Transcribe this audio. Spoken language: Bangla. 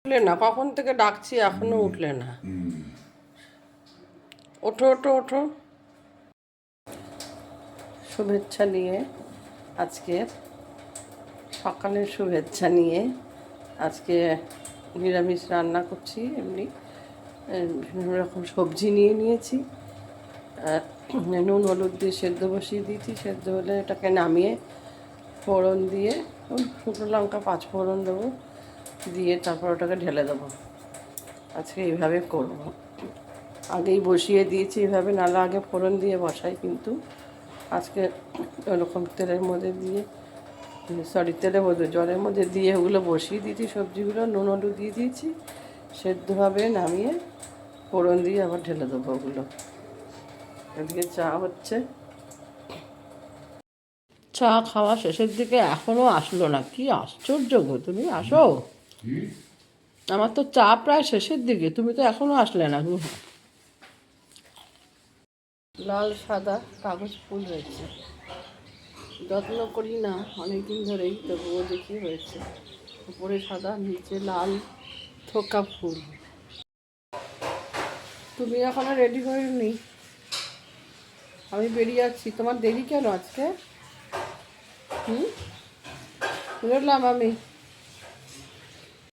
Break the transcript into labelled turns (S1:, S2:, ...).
S1: উঠলে না, কখন থেকে ডাকছি এখনো উঠলে না। ওঠো ওঠো ওঠো। শুভেচ্ছা নিয়ে আজকে সকালের শুভেচ্ছা নিয়ে আজকে নিরামিষ রান্না করছি। এমনি বিভিন্ন রকম সবজি নিয়ে নিয়েছি, নুন হলুদ দিয়ে সেদ্ধ বসিয়ে দিয়েছি। সেদ্ধ হলে এটাকে নামিয়ে ফোড়ন দিয়ে শুকনো লঙ্কা 5 ফোড়ন দেবো, দিয়ে তারপর ওটাকে ঢেলে দেবো। আজকে এইভাবে করব। আগেই বসিয়ে দিয়েছি এভাবে, নাহলে আগে ফোড়ন দিয়ে বসাই, কিন্তু আজকে ওরকম তেলের মধ্যে দিয়ে তেলের মধ্যে জলের মধ্যে দিয়ে ওগুলো বসিয়ে দিয়েছি। সবজিগুলো নুন হলুদ দিয়ে দিয়েছি, সেদ্ধ হবে, নামিয়ে ফোড়ন দিয়ে আবার ঢেলে দেবো ওগুলো। এদিকে চা হচ্ছে, চা খাওয়া শেষের দিকে এখনও আসলো না, কি আশ্চর্য গো! তুমি আসো, আমার তো চা প্রায় শেষের দিকে, তুমি তো এখনও আসলে না। লাল সাদা কাগজ ফুল হয়েছে, যত্ন করি না অনেক দিন ধরেই, তবুও দেখি হয়েছে। উপরে সাদা, নিচে লাল থোকা ফুল। তুমি এখনো রেডি হয়নি? আমি বেরিয়ে যাচ্ছি। তোমার দেরি কেন আজকে? বেরোলাম আমি।